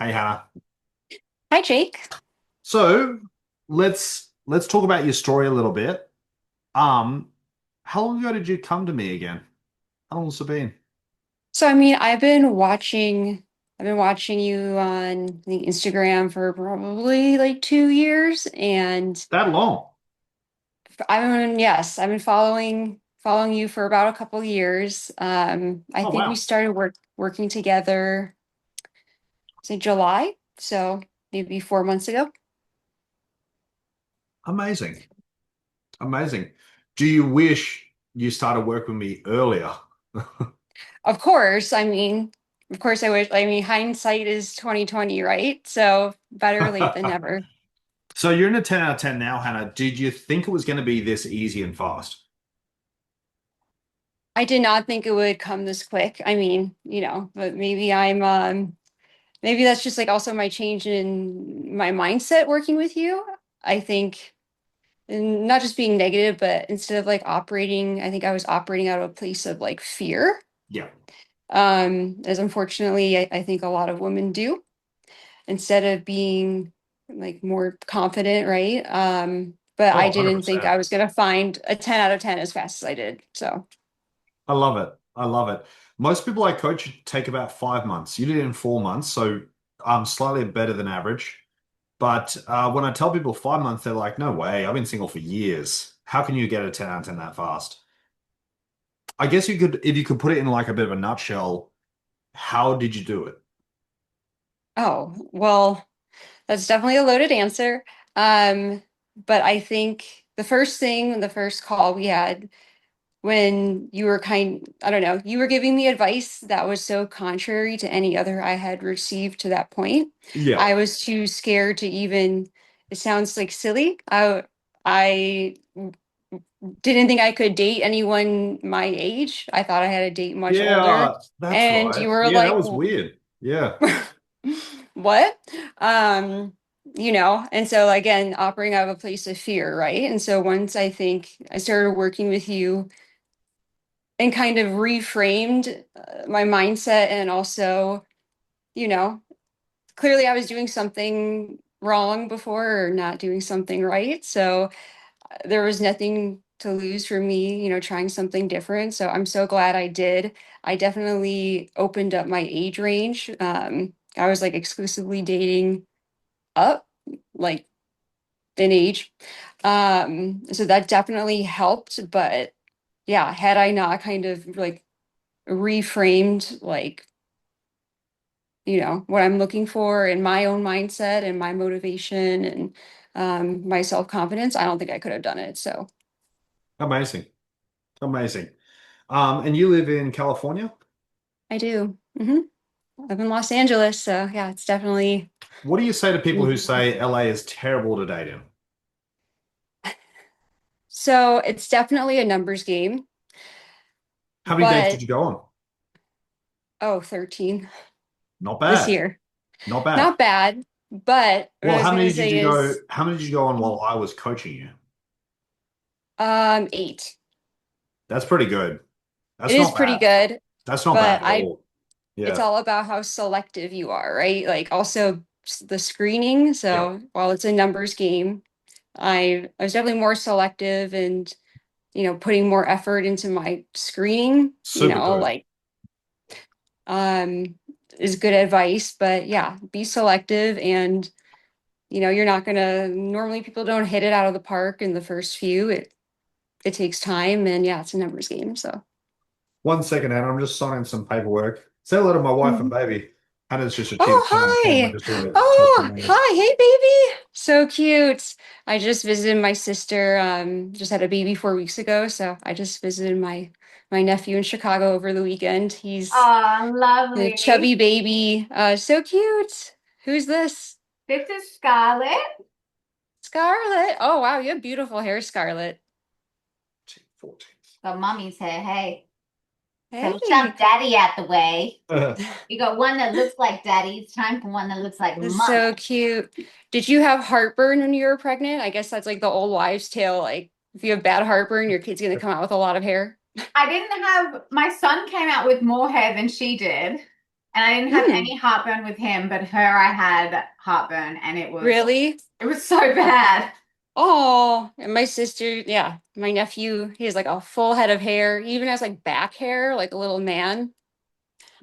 Hey Hannah. Hi, Jake. So let's talk about your story a little bit. Um, how long ago did you come to me again? How long has it been? I've been watching you on I think, Instagram for probably like 2 years, and That long? I've been following you for about a couple years. I Oh think we wow. started working together, say July, so maybe 4 months ago. Amazing. Amazing. Do you wish you started working with me earlier? Of course, of course I wish. Hindsight is 2020, right? So better late than never. So you're in a 10 out of 10 now, Hannah. Did you think it was going to be this easy and fast? I did not think it would come this quick. But maybe that's just like also my change in my mindset working with you. I think, and not just being negative, but instead of like I think I was operating out of a place of like fear. Yeah. As unfortunately I think a lot of women do, instead of being like more confident, right? But Oh, I didn't think 100%. I was gonna find a 10 out of 10 as fast as I did. So, I love it. I love it. Most people I coach take about 5 months. You did it in 4 months, so I'm slightly better than average. But when I tell people 5 months, they're like, no way, I've been single for years. How can you get a 10 out of 10 that fast? I guess you could, if you could put it in like a bit of a nutshell, how did you do it? oh, well, that's definitely a loaded answer. Um, but I think the first call we had, when you were I don't know, you were giving me advice that was so contrary to any other I had received to that point. Yeah. I was too scared to even, it sounds like silly. I didn't think I could date anyone my age. I thought I had to date much older. Yeah, that's And right. you were Yeah, that like, was weird. Yeah. what? Um, and so again, operating out of a place of fear, right? And so once I think I started working with you and kind of reframed my mindset, and also, you know, clearly I was doing something wrong before or not doing something right. So there was nothing to lose for me, trying something different. So I'm so glad I did. I definitely opened up my age range. I was like exclusively dating up, like in age. So that definitely helped. But yeah, had I not kind of like reframed like, what I'm looking for in my own mindset and my motivation and my self-confidence, I don't think I could have done it. So Amazing. Amazing. And you live in California? I do. I live in Los Angeles, so yeah, it's definitely. What do you say to people who Mhm. say LA is terrible to date in? So it's definitely a numbers game, How many dates but did you go on? oh, 13 Not this bad. year. Not bad. Not bad, but what I Well, was how gonna many did say you go? is How many did you go on while I was coaching you? 8. That's pretty good. It That's is not pretty bad. good, That's not but bad at I all. it's Yeah. all about how selective you are, right? Like also the screening. Yeah. So while it's a numbers game, I was definitely more selective and putting more effort into my screening, Super good. like um is good advice. But yeah, be selective, and you're not gonna normally people don't hit it out of the park in the first few. It takes time, and yeah, it's a numbers game. So. 1 second, Hannah. I'm just signing some paperwork. Say hello to my wife and Mhm. baby. Hannah's just achieved Oh, 10 out of 10. We're hi. just doing a Oh, testimonial. hi. Hey, baby. So cute. I just visited my sister, just had a baby 4 weeks ago. So I just visited my nephew in Chicago over the weekend. He's Oh, a chubby lovely. baby. So cute. Who's this? This is Scarlett. Scarlett. Oh, wow. You have beautiful hair, Scarlett. 14. So mommy's here. Hey. So Hey. shove daddy out the way. Uh, You got one that looks like daddy. It's time for one that looks like This is mommy. so cute. Did you have heartburn when you were pregnant? I guess that's like the old wives' tale. Like, if you have bad heartburn, your kid's gonna come out with a lot of hair. I didn't have, my son came out with more hair than she did. And I didn't have Mm, any heartburn with him, but her I had heartburn and really? it was so bad. Oh, and my sister, yeah, my nephew, he has like a full head of hair. He even has like back hair, like a little man.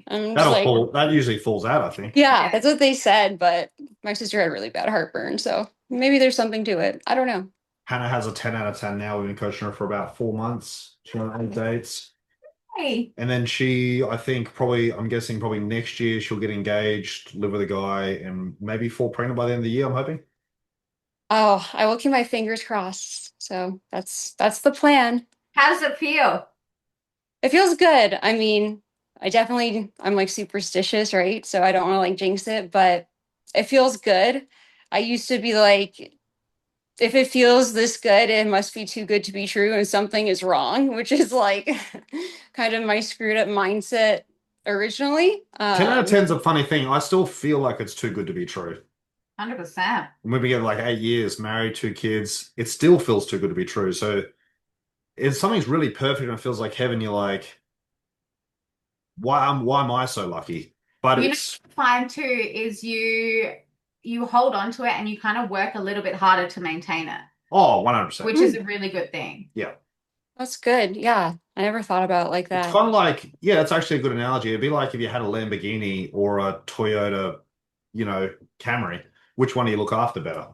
I'm just That'll like, fall. That usually falls out, I think. yeah, Yeah. that's what they said, but my sister had really bad heartburn, so maybe there's something to it. I don't know. Hannah has a 10 out of 10 now. We've been coaching her for about 4 months. She's on 8 dates. Hey. And then I think I'm guessing probably next year she'll get engaged, live with a guy, and maybe fall pregnant by the end of the year, I'm hoping. Oh, I will keep my fingers crossed. So that's the plan. How does it feel? It feels good. I mean, I'm like superstitious, right? So I don't want to like jinx it, but it feels good. I used to be like, if it feels this good, it must be too good to be true, and something is wrong, which is like kind of my screwed up mindset originally. 10 out of 10 is a funny thing. I still feel like it's too good to be true. 100%. And we've been together like 8 years, married, 2 kids. It still feels too good to be true. So if something's really perfect and it feels like heaven, you're like, why am I so lucky? But You know, it's what I find too is you hold on to it and you kind of work a little bit harder to maintain it, 100%. which is a really good thing. Yeah. That's good. Yeah. I never thought about it like It's that. kind of like, yeah, that's actually a good analogy. It'd be like if you had a Lamborghini or a Toyota, Camry. Which one do you look after better?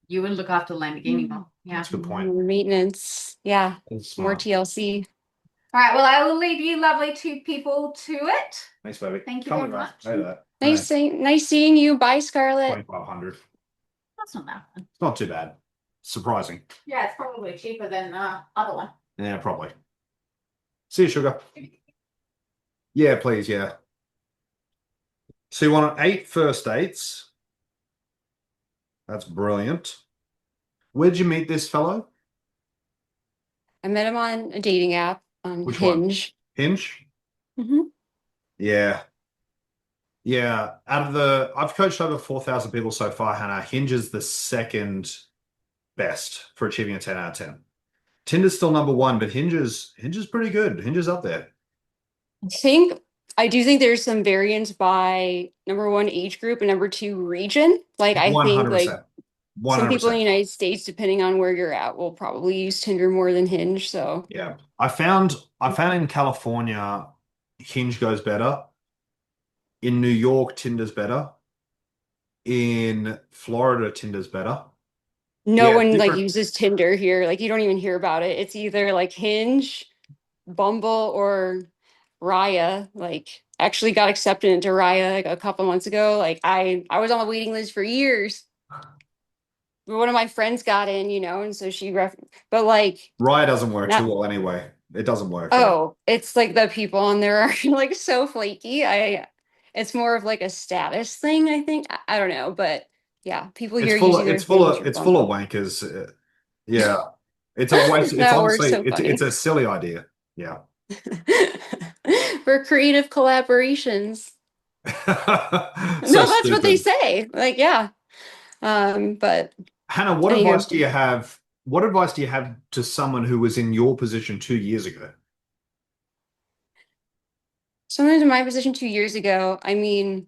You would look after Lamborghini Mm. more. Yeah. That's a good point. Maintenance. Yeah. That's More smart. TLC. All right. Well, I will leave you lovely two people to it. Thanks, baby. Thank you Come very with us. much. Hey that. I know. Nice seeing you. Bye, Scarlett. 2,500. That's not that one. It's not too bad. Surprising. Yeah, it's probably cheaper than the other one. Yeah, probably. See you, sugar. Yeah, please. Yeah. So you want 8 first dates? That's brilliant. Where'd you meet this fellow? I met him on a dating app on Which one? Hinge. Hinge? Hmm. Yeah. Yeah. I've coached over 4,000 people so far, Hannah. Hinge is the second best for achieving a 10 out of 10. Tinder's still number one, but Hinge is pretty good. Hinge is up there. I think I do think there's some variance by number one age group and number two region. Like I think like 100%. some people in the 100%. United States, depending on where you're at, will probably use Tinder more than Hinge. So Yeah. I found in California, Hinge goes better. In New York, Tinder's better. In Florida, Tinder's better. no Yeah, one like different. uses Tinder here. Like you don't even hear about it. It's either like Hinge, Bumble, or Raya. Like actually got accepted into Raya like a couple months ago. Like I was on the waiting list for years. One of my friends got in, and so but like Raya doesn't work too not well anyway. It doesn't work very. oh, it's like the people on there are like so flaky. It's more of like a status thing, I think. I don't know, but yeah, people It's here full use of either it's full Hinge of or it's full of Bumble. wankers. Yeah. It's a waste. It's That word's honestly so it's funny. a silly idea. Yeah. For creative collaborations. So No, that's what they stupid. say. Like, yeah. But Hannah, what advice anywho, do you have? What advice do you have to someone who was in your position 2 years ago? someone in my position 2 years ago, I mean,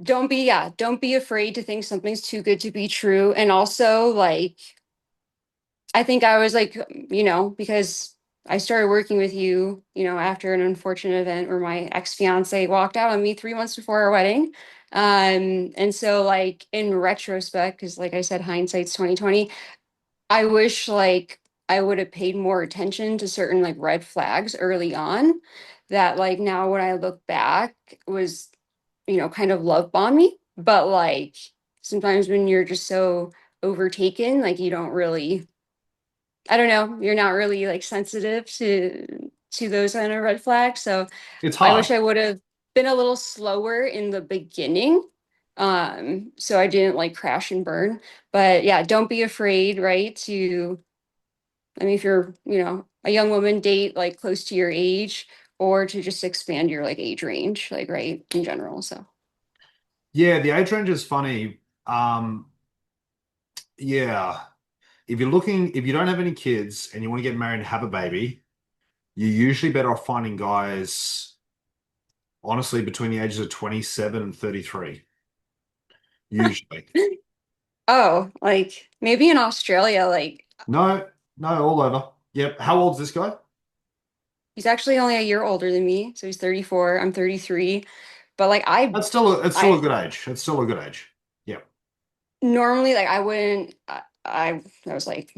don't be afraid to think something's too good to be true. And also, like, I think I was like, because I started working with you, after an unfortunate event where my ex-fiance walked out on me 3 months before our wedding. And so like in retrospect, because like I said, hindsight's 2020, I wish like I would have paid more attention to certain like red flags early on that like now when I look back was, kind of love bomb me. But like sometimes when you're just so overtaken, like you don't really I don't know, you're not really like sensitive to those kind of red flags. So It's I hard. wish I would have been a little slower in the beginning. So I didn't like crash and burn. But yeah, don't be afraid, right? I mean, if you're, a young woman, date like close to your age or to just expand your like age range, like right in general. So Yeah, the age range is funny. Yeah. If you don't have any kids and you want to get married and have a baby, You're usually better off finding guys, honestly, between the ages of 27 and 33. Usually. Oh, like maybe in Australia, like No, no, all over. Yep. How old's this guy? he's actually only a year older than me, so he's 34, I'm 33. But like I It's still a I good age. It's still a good age. Yep. normally like I wouldn't I was like,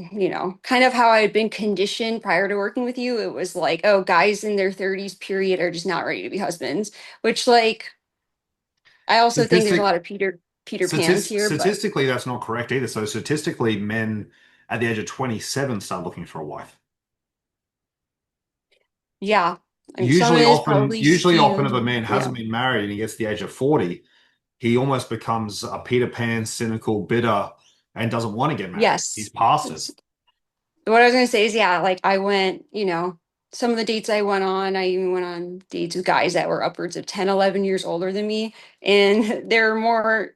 kind of how I had been conditioned prior to working with you. It was like, oh, guys in their 30s period are just not ready to be husbands, which like I also think there's a Statistic, lot of Peter Pans here, but statistically, that's not correct either. So statistically, men at the age of 27 start looking for a wife. yeah, I mean some of it is probably Usually often if a skewed. man hasn't Yeah. been married and he gets to the age of 40, he almost becomes a Peter Pan, cynical, bitter, and doesn't want to get married. He's Yes. past it. It's, what I was gonna say is, yeah, like I went, some of the dates I went on, I even went on dates with guys that were upwards of 10, 11 years older than me. And they're more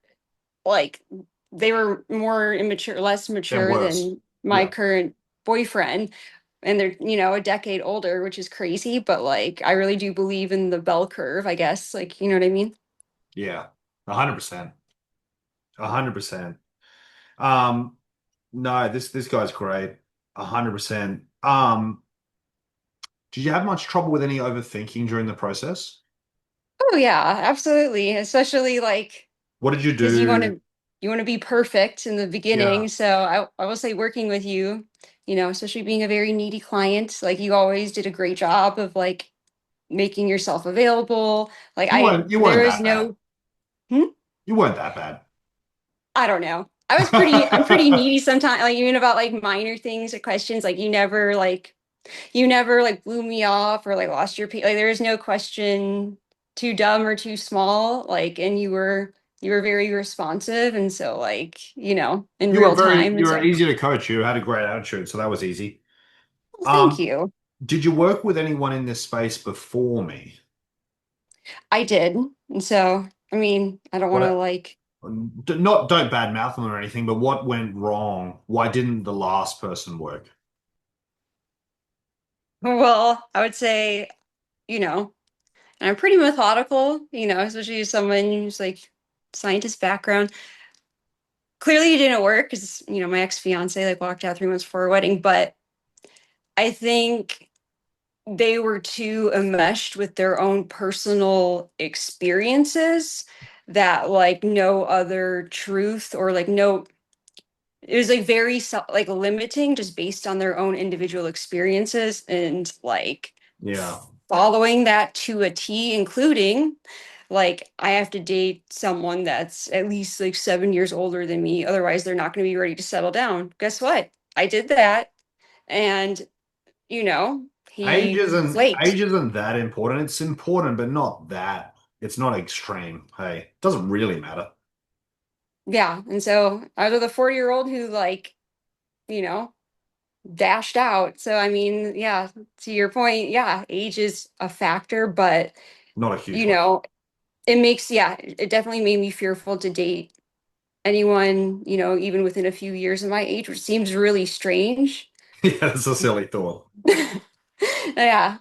like they were more immature, less Then mature worse. than my Yeah. current boyfriend. And they're, a decade older, which is crazy, but like I really do believe in the bell curve, I guess. Like, you know what I mean? Yeah. 100%. 100%. Um, no, this guy's great. 100%. Did you have much trouble with any overthinking during the process? Oh yeah, absolutely. Especially like What did you because do? you want to be perfect in the Yeah. beginning. So I will say working with you, especially being a very needy client, like you always did a great job of like making yourself available. Like You weren't there is that bad. no, hmm? You weren't that bad. I don't know. I'm pretty needy sometimes, like even about like minor things or questions. Like you never like blew me off or like lost your like there is no question too dumb or too small. Like, and you were very responsive. And so like, in real time. You And were so, easy to coach. You had a great attitude, so that was easy. well, thank Um, you. did you work with anyone in this space before me? I did. And so, I mean, I don't want to What, like, not don't badmouth them or anything, but what went wrong? Why didn't the last person work? well, I would say, and I'm pretty methodical, especially as someone who's like scientist background. Clearly it didn't work because, my ex-fiance like walked out 3 months before our wedding, but I think they were too enmeshed with their own personal experiences that like no other truth or like no it was like very like limiting just based on their own individual experiences and like Yeah. following that to a T, including like I have to date someone that's at least like 7 years older than me, otherwise they're not going to be ready to settle down. Guess what? I did that, and he flaked. Age isn't that important. It's important, but not that. It's not extreme. Hey, it doesn't really matter. Yeah, and so I was with a 40-year-old who like, you know, dashed out. So I mean, yeah, to your point, yeah, age is a factor, but Not a huge you one. know, it makes, yeah, it definitely made me fearful to date anyone, even within a few years of my age, which seems really strange. Yeah, it's a silly thought. Yeah.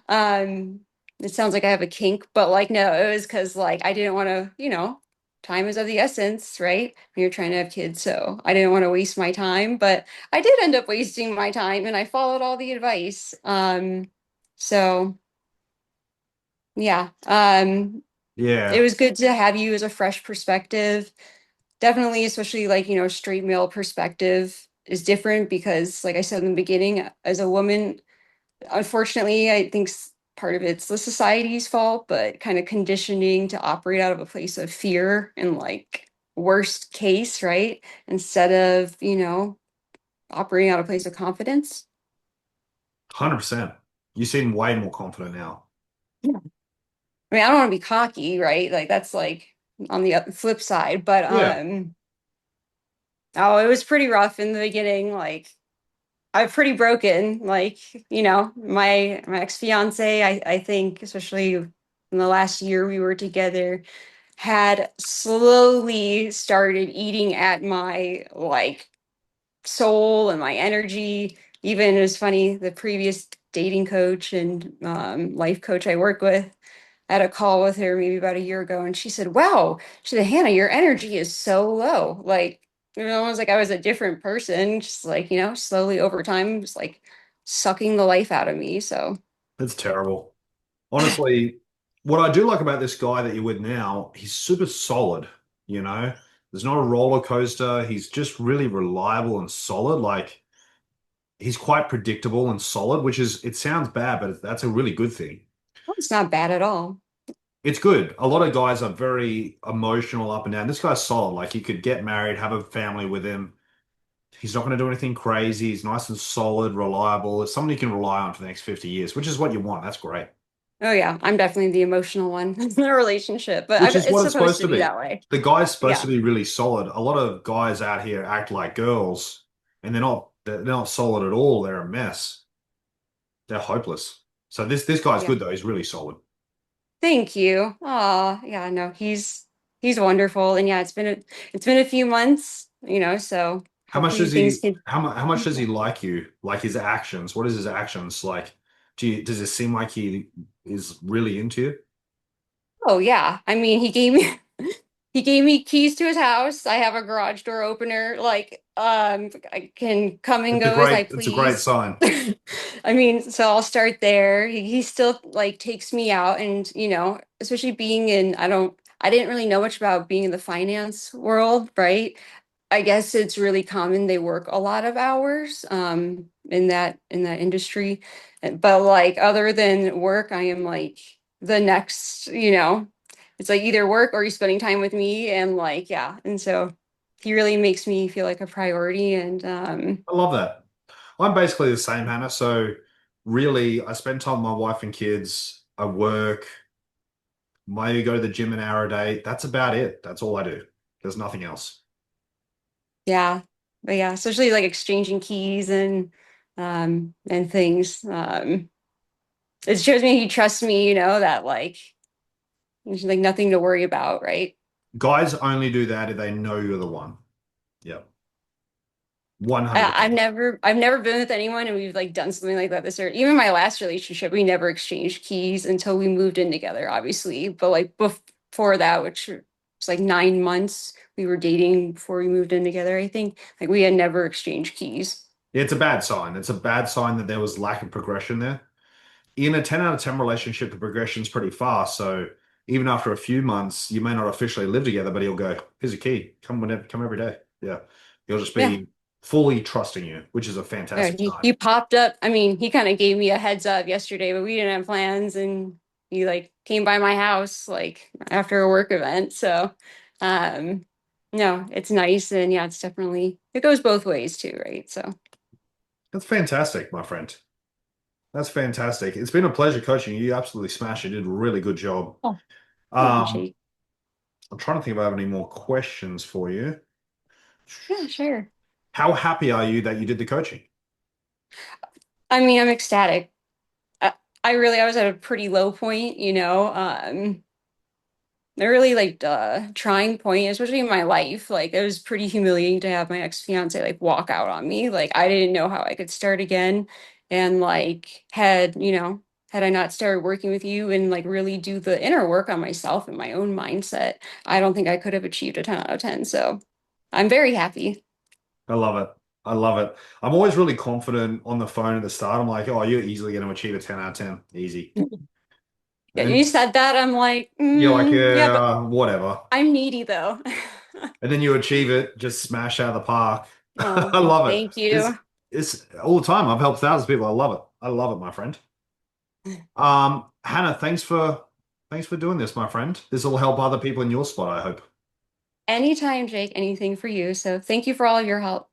It sounds like I have a kink, but like no, it was because like I didn't want to, time is of the essence, right? When you're trying to have kids. So I didn't want to waste my time, but I did end up wasting my time and I followed all the advice. So yeah. It Yeah, was good to have you as a fresh perspective. Definitely, especially like, straight male perspective is different because, like I said in the beginning, as a woman, unfortunately, I think part of it's the society's fault, but kind of conditioning to operate out of a place of fear and like worst case, right? Instead of, operating out of a place of confidence. 100%. You seem way more confident now. Yeah. I mean, I don't want to be cocky, right? Like that's like on the flip side, but Yeah. oh, it was pretty rough in the beginning. Like I'm pretty broken. Like, my ex-fiance, I think, especially in the last year we were together, had slowly started eating at my like soul and my energy. Even it was funny, the previous dating coach and life coach I work with. I had a call with her maybe about a year ago, and she said, "Wow," she said, "Hannah, your energy is so low. Like, almost like I was a different person, just like, slowly over time, just like sucking the life out of me." So, It's terrible. Honestly, what I do like about this guy that you're with now, he's super solid, you know? There's not a roller coaster. He's just really reliable and solid. Like he's quite predictable and solid, which is, it sounds bad, but that's a really good thing. it's not bad at all. It's good. A lot of guys are very emotional up and down. This guy's solid. Like he could get married, have a family with him. He's not going to do anything crazy. He's nice and solid, reliable. It's someone you can rely on for the next 50 years, which is what you want. That's great. Oh yeah, I'm definitely the emotional one in the relationship, but Which is it's what it's supposed supposed to to be be. that way. The guy's supposed to Yeah. be really solid. A lot of guys out here act like girls, and they're not solid at all. They're a mess. They're hopeless. So this guy's Yeah. good though. He's really solid. Thank you. Oh, yeah, no, he's wonderful. And yeah, it's been a few months, so How much hopefully does things he can. how much does he like you? Like his actions? What is his actions like? Does it seem like he is really into you? Oh yeah. I mean, he gave me keys to his house. I have a garage door opener. Like, I can come and go as I It's a great please. sign. I mean, so I'll start there. He still like takes me out and, especially being in, I didn't really know much about being in the finance world, right? I guess it's really common. They work a lot of hours in that industry. But like other than work, I am like the next, it's like either work or you're spending time with me and like yeah. And so he really makes me feel like a priority and I love that. I'm basically the same, Hannah. So really, I spend time with my wife and kids. I work, maybe go to the gym an hour a day. That's about it. That's all I do. There's nothing else. yeah. But yeah, especially like exchanging keys and things. It shows me he trusts me, that like there's like nothing to worry about, right? Guys only do that if they know you're the one. Yep. I, I've 100%. never I've never been with anyone and we've like done something like that this year. Even my last relationship, we never exchanged keys until we moved in together, obviously. But like before that, which was like 9 months, we were dating before we moved in together, I think. Like we had never exchanged keys. It's a bad sign. It's a bad sign that there was lack of progression there. In a 10 out of 10 relationship, the progression's pretty fast. So even after a few months, you may not officially live together, but he'll go, here's a key. Come whenever, come every day. Yeah. He'll just Yeah. be fully trusting you, which is a Yeah, fantastic he, sign. he popped up. I mean, he kind of gave me a heads up yesterday, but we didn't have plans and he like came by my house like after a work event. So um no, it's nice and yeah, it's definitely it goes both ways too, right? So That's fantastic, my friend. That's fantastic. It's been a pleasure coaching you. You absolutely smashed it. You did a really good job. oh, thank you, Um, Jake. I'm trying to think if I have any more questions for you. Yeah, sure. How happy are you that you did the coaching? I mean, I'm ecstatic. I, I was at a pretty low point, a really like trying point, especially in my life. Like it was pretty humiliating to have my ex-fiance like walk out on me. Like I didn't know how I could start again. And like had I not started working with you and like really do the inner work on myself and my own mindset, I don't think I could have achieved a 10 out of 10. So I'm very happy. I love it. I love it. I'm always really confident on the phone at the start. I'm like, oh, you're easily going to achieve a 10 out of 10. Easy. Yeah, And you said that. I'm like, you're like, yeah, but yeah, whatever. I'm needy though. And then you achieve it, just smash out of the park. Oh, I well, love it. thank you. It's all the time. I've helped thousands of people. I love it. I love it, my friend. Hannah, thanks for doing this, my friend. This will help other people in your spot, I hope. Anytime, Jake, anything for you. So thank you for all of your help.